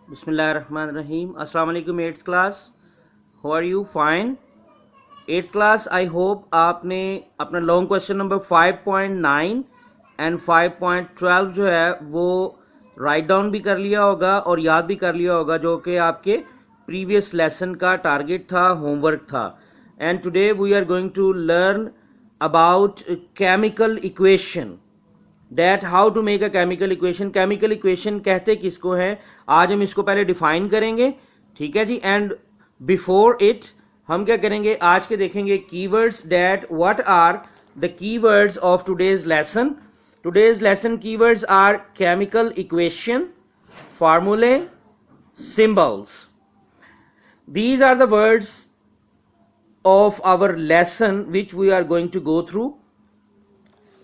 Bismillahirrahmanirrahim. Assalamu alaikum 8th class. How are you? Fine. 8th class, I hope आपने अपना long question number 5.9 and 5.12 जो है वो write down भी कर लिया होगा और याद भी कर लिया होगा, जो कि आपके प्रीवियस लेसन का टारगेट था, होमवर्क था. And today we are going to learn about chemical equation, that how to make a chemical equation. Chemical equation कहते किसको हैं, आज हम इसको पहले डिफाइन करेंगे, ठीक है जी. एंड बिफोर इट हम क्या करेंगे, आज के देखेंगे keywords, that what are the keywords of today's lesson. Today's lesson keywords are chemical equation, फार्मूले, symbols. These are the words of our lesson which we are going to go through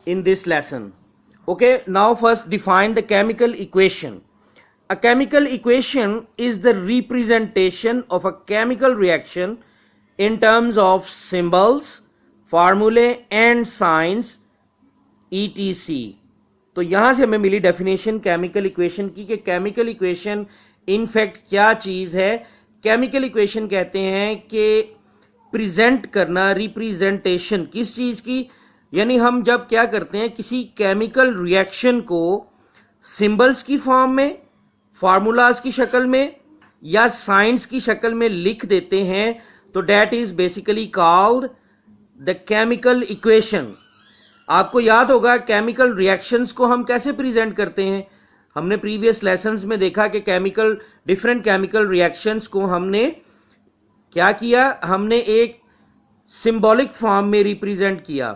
in this lesson. Okay, now first define the chemical equation. A chemical equation is the representation of a chemical reaction in terms of symbols, formulae and signs etc. तो यहां से हमें मिली definition chemical equation की कि chemical equation in fact क्या चीज है. Chemical equation कहते हैं कि प्रेजेंट करना, रिप्रेजेंटेशन किस चीज की, यानी हम जब क्या करते हैं किसी केमिकल रिएक्शन को सिंबल्स की फॉर्म में, फार्मूलाज की शक्ल में या साइंस की शक्ल में लिख देते हैं, तो that is basically called the chemical equation. आपको याद होगा केमिकल रिएक्शंस को हम कैसे प्रेजेंट करते हैं. हमने प्रीवियस लेसन्स में देखा कि डिफरेंट केमिकल रिएक्शंस को हमने क्या किया, हमने एक सिंबॉलिक फॉर्म में रिप्रेजेंट किया,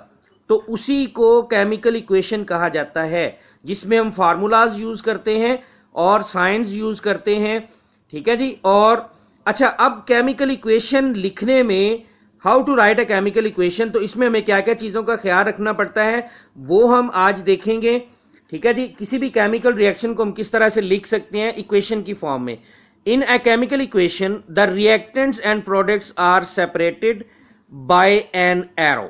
तो उसी को केमिकल इक्वेशन कहा जाता है, जिसमें हम फार्मूलाज यूज करते हैं और साइंस यूज करते हैं, ठीक है जी. और अच्छा, अब केमिकल इक्वेशन लिखने में how to write a chemical equation, तो इसमें हमें क्या क्या चीजों का ख्याल रखना पड़ता है वो हम आज देखेंगे, ठीक है जी. किसी भी केमिकल रिएक्शन को हम किस तरह से लिख सकते हैं इक्वेशन की फॉर्म में. In a chemical equation the reactants and products are separated by an arrow.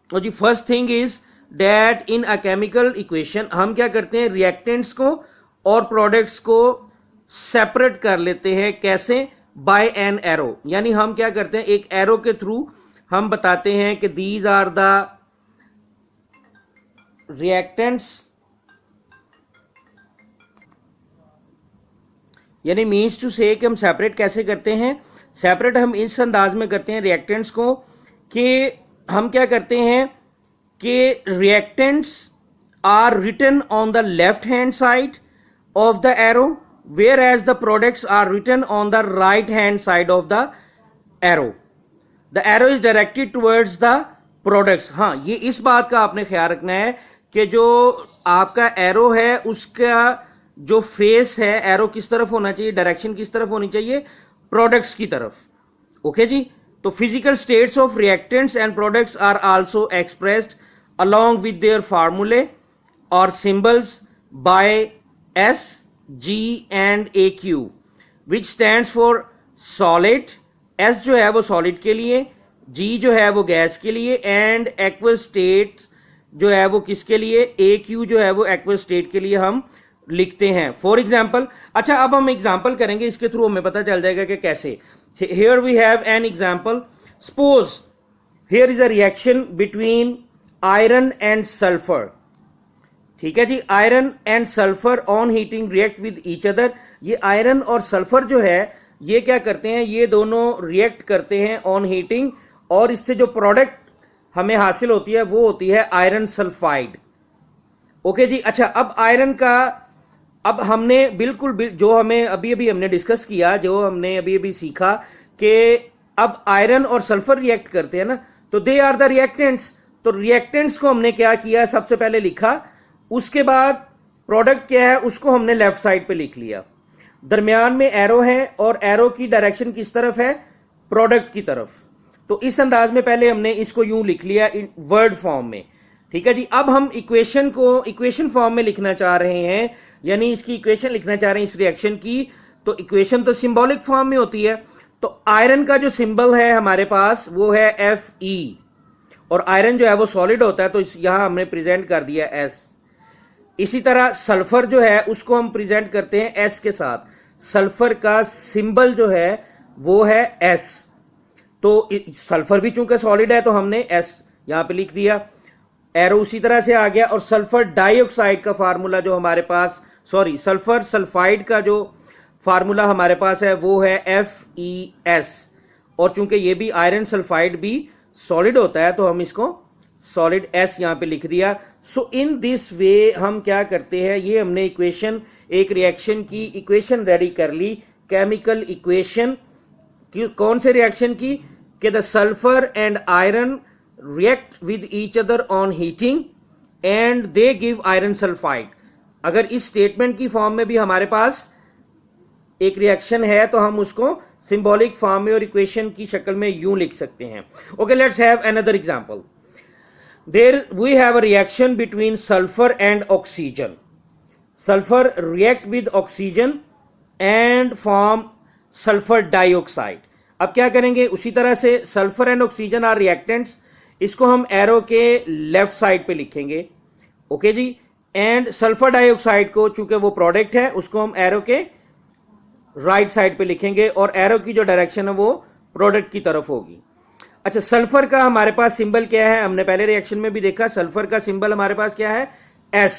और जी first thing is that in a chemical equation हम क्या करते हैं, रिएक्टेंट्स को और प्रोडक्ट्स को सेपरेट कर लेते हैं. कैसे? बाय एन एरो, यानी हम क्या करते हैं एक एरो के थ्रू हम बताते हैं कि दीज आर द रिएक्टेंट्स, यानी मीन्स टू से कि हम सेपरेट कैसे करते हैं. सेपरेट हम इस अंदाज में करते हैं रिएक्टेंट्स को कि हम क्या करते हैं कि reactants are written on the left hand side of the arrow, whereas the products are written on the right hand side of the arrow. The arrow is directed towards the products. हाँ, ये इस बात का आपने ख्याल रखना है कि जो आपका एरो है उसका जो फेस है, एरो किस तरफ होना चाहिए, डायरेक्शन किस तरफ होनी चाहिए, प्रोडक्ट्स की तरफ. ओके जी. तो physical states of reactants and products are also expressed along with their formulae or symbols by S, G and AQ, which stands for solid. S जो है वो सॉलिड के लिए, G जो है वो गैस के लिए, एंड एक्वस स्टेट जो है वो किसके लिए, AQ जो है वो एक्वस स्टेट के लिए हम लिखते हैं. फॉर एग्जाम्पल, अच्छा अब हम एग्जाम्पल करेंगे, इसके थ्रू हमें पता चल जाएगा कि कैसे. Here we have an example. Suppose here is a reaction between iron and sulphur, ठीक है जी. Iron and sulphur on heating react with each other. ये आयरन और सल्फर जो है ये क्या करते हैं, ये दोनों रिएक्ट करते हैं ऑन हीटिंग, और इससे जो प्रोडक्ट हमें हासिल होती है वो होती है आयरन सल्फाइड. ओके जी. अच्छा, अब आयरन का, अब हमने बिल्कुल जो हमें अभी अभी हमने डिस्कस किया, जो हमने अभी अभी सीखा कि अब आयरन और सल्फर रिएक्ट करते हैं ना, तो दे आर द रिएक्टेंट्स. तो रिएक्टेंट्स को हमने क्या किया, सबसे पहले लिखा, उसके बाद प्रोडक्ट क्या है उसको हमने लेफ्ट साइड पे लिख लिया. दरमियान में एरो है और एरो की डायरेक्शन किस तरफ है, प्रोडक्ट की तरफ. तो इस अंदाज में पहले हमने इसको यूं लिख लिया वर्ड फॉर्म में, ठीक है जी. अब हम इक्वेशन को इक्वेशन फॉर्म में लिखना चाह रहे हैं, यानी इसकी इक्वेशन लिखना चाह रहे हैं इस रिएक्शन की. तो इक्वेशन तो सिंबॉलिक फॉर्म में होती है. तो आयरन का जो सिंबल है हमारे पास वो है Fe, और आयरन जो है वो सॉलिड होता है, तो यहां हमने प्रेजेंट कर दिया S. इसी तरह सल्फर जो है उसको हम प्रेजेंट करते हैं एस के साथ. सल्फर का सिंबल जो है वो है S। तो सल्फर भी चूंकि सॉलिड है तो हमने S यहां पे लिख दिया, एरो उसी तरह से आ गया। और सल्फर डाइऑक्साइड का फार्मूला जो हमारे पास, सॉरी सल्फर सल्फाइड का जो फार्मूला हमारे पास है वो है FeS। और चूंकि ये भी आयरन सल्फाइड भी सॉलिड होता है तो हम इसको सॉलिड S यहां पे लिख दिया। सो इन दिस वे हम क्या करते हैं, ये हमने इक्वेशन, एक रिएक्शन की इक्वेशन रेडी कर ली, केमिकल इक्वेशन की। कौन से रिएक्शन की? कि the sulphur and iron react with each other on heating and they give iron sulfide। अगर इस स्टेटमेंट की फॉर्म में भी हमारे पास एक रिएक्शन है तो हम उसको सिंबॉलिक फॉर्म में और इक्वेशन की शक्ल में यूं लिख सकते हैं। Okay, let's have another example. There we have a reaction between sulphur and oxygen. Sulphur react with oxygen and form sulphur dioxide. अब क्या करेंगे, उसी तरह से sulphur and oxygen are reactants, इसको हम एरो के लेफ्ट साइड पे लिखेंगे। Okay ji. And sulphur dioxide को चूंकि वो प्रोडक्ट है उसको हम एरो के राइट साइड पे लिखेंगे और एरो की जो डायरेक्शन है वो प्रोडक्ट की तरफ होगी। अच्छा, सल्फर का हमारे पास सिंबल क्या है? हमने पहले रिएक्शन में भी देखा, सल्फर का सिंबल हमारे पास क्या है? S।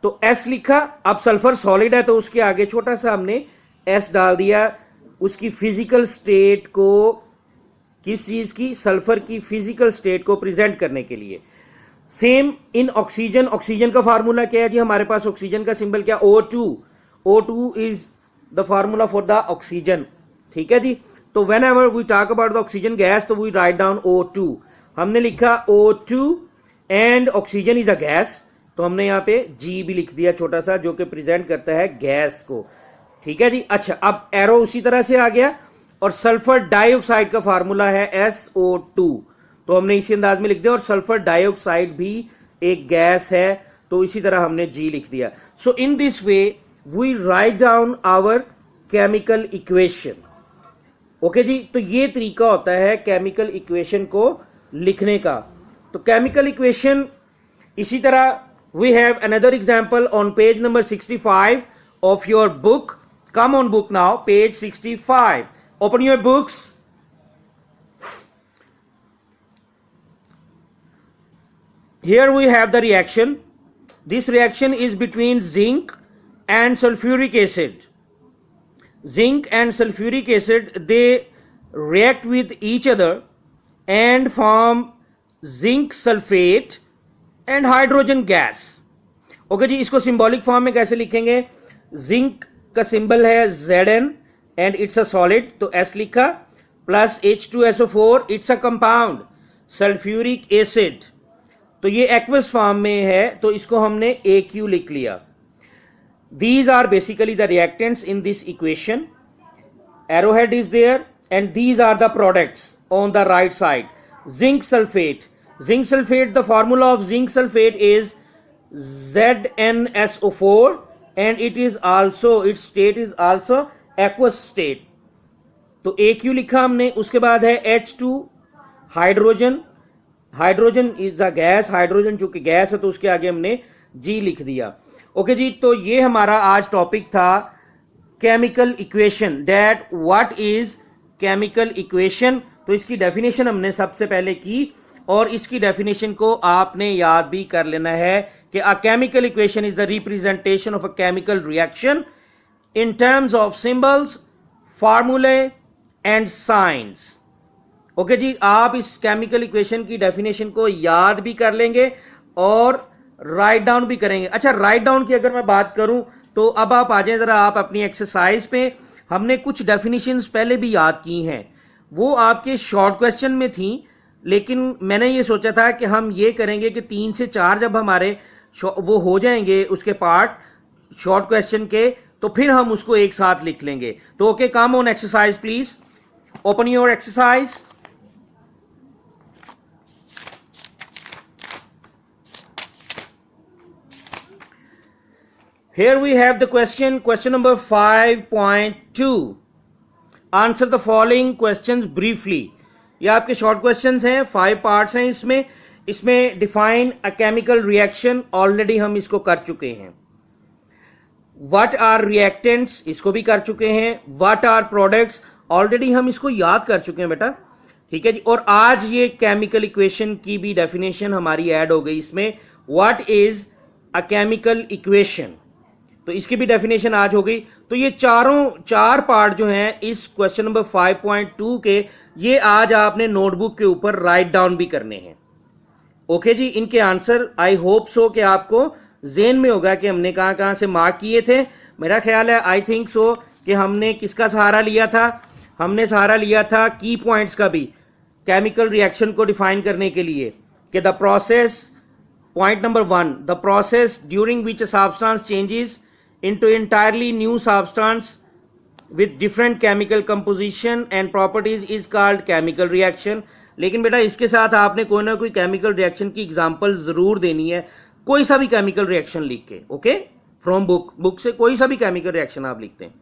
तो S लिखा। अब सल्फर सॉलिड है तो उसके आगे छोटा सा हमने S डाल दिया, उसकी फिजिकल स्टेट को, किस चीज की? सल्फर की फिजिकल स्टेट को प्रेजेंट करने के लिए। Same in oxygen. ऑक्सीजन का फार्मूला क्या है जी हमारे पास? ऑक्सीजन का सिंबल क्या? O2। O2 is the formula for the oxygen. ठीक है जी। तो whenever we talk about the oxygen gas तो वी राइट डाउन O2। हमने लिखा O2 and oxygen is a gas, तो हमने यहां पे G भी लिख दिया छोटा सा, जो कि प्रेजेंट करता है गैस को। ठीक है जी। अच्छा, अब एरो उसी तरह से आ गया और सल्फर डाइऑक्साइड का फार्मूला है SO2, तो हमने इसी अंदाज में लिख दिया। और सल्फर डाइऑक्साइड भी एक गैस है तो इसी तरह हमने G लिख दिया। So in this way we write down our chemical equation. Okay जी। तो ये तरीका होता है केमिकल इक्वेशन को लिखने का। तो केमिकल इक्वेशन इसी तरह we have another example on page number 65 of your book. Come on book now, page 65। Open your books. Here we have the reaction. This reaction is between zinc and sulfuric acid. Zinc and sulfuric acid, they react with each other and form zinc sulfate and hydrogen gas. Okay जी। इसको symbolic form में कैसे लिखेंगे? Zinc का symbol है Zn and it's a solid, तो S लिखा, plus H2SO4, it's a compound sulphuric acid, तो ये एक्वस फॉर्म में है तो इसको हमने AQ लिख लिया। These are basically the reactants in this equation. Arrowhead is there and these are the products on the right side. Zinc sulfate. Zinc sulfate, the formula of zinc sulfate is ZnSO4 and it is also, its state is also aqueous state. तो AQ लिखा हमने, उसके बाद है H2 hydrogen, hydrogen is a gas, hydrogen चूंकि gas है तो उसके आगे हमने G लिख दिया। ओके जी। तो ये हमारा आज टॉपिक था chemical equation, that what is chemical equation. तो इसकी डेफिनेशन हमने सबसे पहले की और इसकी डेफिनेशन को आपने याद भी कर लेना है कि अ chemical equation is the representation of a chemical reaction in terms of symbols, formulae and science. Okay जी। आप इस केमिकल इक्वेशन की डेफिनेशन को याद भी कर लेंगे और राइट डाउन भी करेंगे। अच्छा, राइट डाउन की अगर मैं बात करूं तो अब आप आ जाएं जरा आप अपनी एक्सरसाइज पे। हमने कुछ डेफिनेशंस पहले भी याद की हैं, वो आपके शॉर्ट क्वेश्चन में थी, लेकिन मैंने ये सोचा था कि हम ये करेंगे कि 3 से 4 जब हमारे वो हो जाएंगे उसके पार्ट शॉर्ट क्वेश्चन के, तो फिर हम उसको एक साथ लिख लेंगे। तो okay, come on exercise please, open your exercise. Here we have the question number 5.2. Answer the following questions briefly. ये आपके शॉर्ट क्वेश्चंस हैं, 5 पार्ट्स हैं इसमें define a chemical reaction, already हम इसको कर चुके हैं। व्हाट आर रिएक्टेंट्स, इसको भी कर चुके हैं। व्हाट आर प्रोडक्ट्स, ऑलरेडी हम इसको याद कर चुके हैं बेटा, ठीक है जी। और आज ये केमिकल इक्वेशन की भी डेफिनेशन हमारी ऐड हो गई इसमें। What is a chemical equation, तो इसकी भी डेफिनेशन आज हो गई। तो ये चार पार्ट जो हैं इस क्वेश्चन नंबर 5.2 के, ये आज आपने नोटबुक के ऊपर राइट डाउन भी करने हैं। ओके जी, इनके आंसर आई होप सो कि आपको जेन में होगा कि हमने कहां कहां से मार्क किए थे। मेरा ख्याल है आई थिंक सो कि हमने किसका सहारा लिया था, हमने सहारा लिया था की पॉइंट्स का भी, केमिकल रिएक्शन को डिफाइन करने के लिए कि the process, point number 1, the process during which a substance changes into entirely new substance with different chemical composition and properties is called chemical reaction। लेकिन बेटा इसके साथ आपने कोई ना कोई केमिकल रिएक्शन की एग्जांपल जरूर देनी है, कोई सा भी केमिकल रिएक्शन लिख के, ओके, फ्रॉम बुक से कोई सा भी केमिकल रिएक्शन आप लिखते हैं,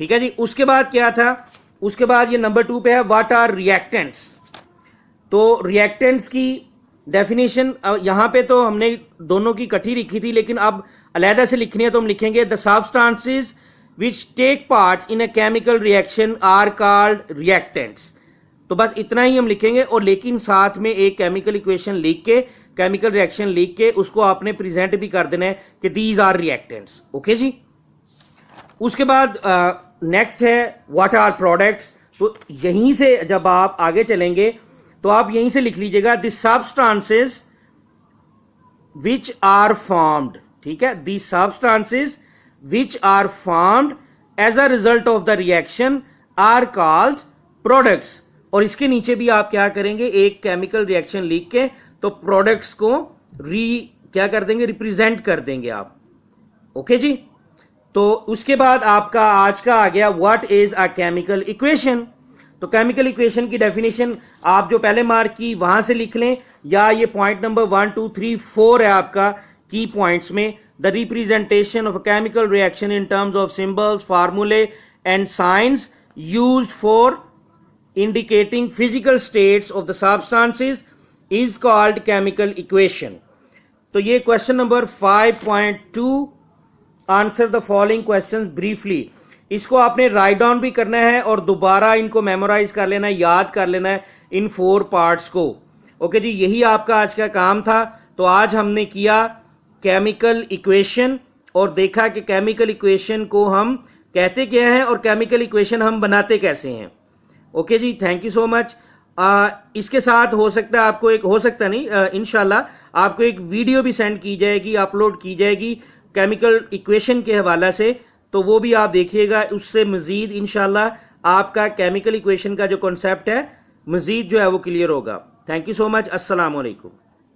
ठीक है जी। उसके बाद क्या था, उसके बाद ये नंबर 2 पे है व्हाट आर रिएक्टेंट्स। तो रिएक्टेंट्स की डेफिनेशन यहां पे तो हमने दोनों की इकट्ठी लिखी थी, लेकिन अब अलहदा से लिखनी है तो हम लिखेंगे the substances which take part in a chemical reaction are called reactants. तो बस इतना ही हम लिखेंगे, और लेकिन साथ में एक केमिकल इक्वेशन लिख के, केमिकल रिएक्शन लिख के उसको आपने प्रेजेंट भी कर देना है कि दीज आर रिएक्टेंट्स। ओके जी। उसके बाद नेक्स्ट है व्हाट आर प्रोडक्ट्स। तो यहीं से जब आप आगे चलेंगे तो आप यहीं से लिख लीजिएगा the substances which are formed, ठीक है, the substances which are formed as a result of the reaction are called products. और इसके नीचे भी आप क्या करेंगे, एक केमिकल रिएक्शन लिख के तो प्रोडक्ट्स को क्या कर देंगे, रिप्रेजेंट कर देंगे आप। ओके जी। तो उसके बाद आपका आज का आ गया what is a chemical equation. तो केमिकल इक्वेशन की डेफिनेशन आप जो पहले मार्क की वहां से लिख लें, या ये पॉइंट नंबर 1 2 3 4 है आपका की पॉइंट्स में। The representation of a chemical reaction in terms of symbols, formulae and science used for indicating physical states of the substances is called chemical equation। तो ये question number 5.2, answer the following questions briefly. इसको आपने write down भी करना है और दोबारा इनको मेमोराइज कर लेना है, याद कर लेना है इन 4 पार्ट्स को। ओके जी, यही आपका आज का काम था। तो आज हमने किया केमिकल इक्वेशन और देखा कि केमिकल इक्वेशन को हम कहते क्या हैं और केमिकल इक्वेशन हम बनाते कैसे हैं। Okay ji, thank you so much. इसके साथ हो सकता है आपको एक, हो सकता नहीं, इंशाल्लाह आपको एक वीडियो भी सेंड की जाएगी, अपलोड की जाएगी केमिकल इक्वेशन के हवाला से, तो वो भी आप देखिएगा। उससे मजीद इंशाल्लाह आपका केमिकल इक्वेशन का जो कॉन्सेप्ट है मजीद जो है वो क्लियर होगा। Thank you so much. अस्सलाम वालेकुम।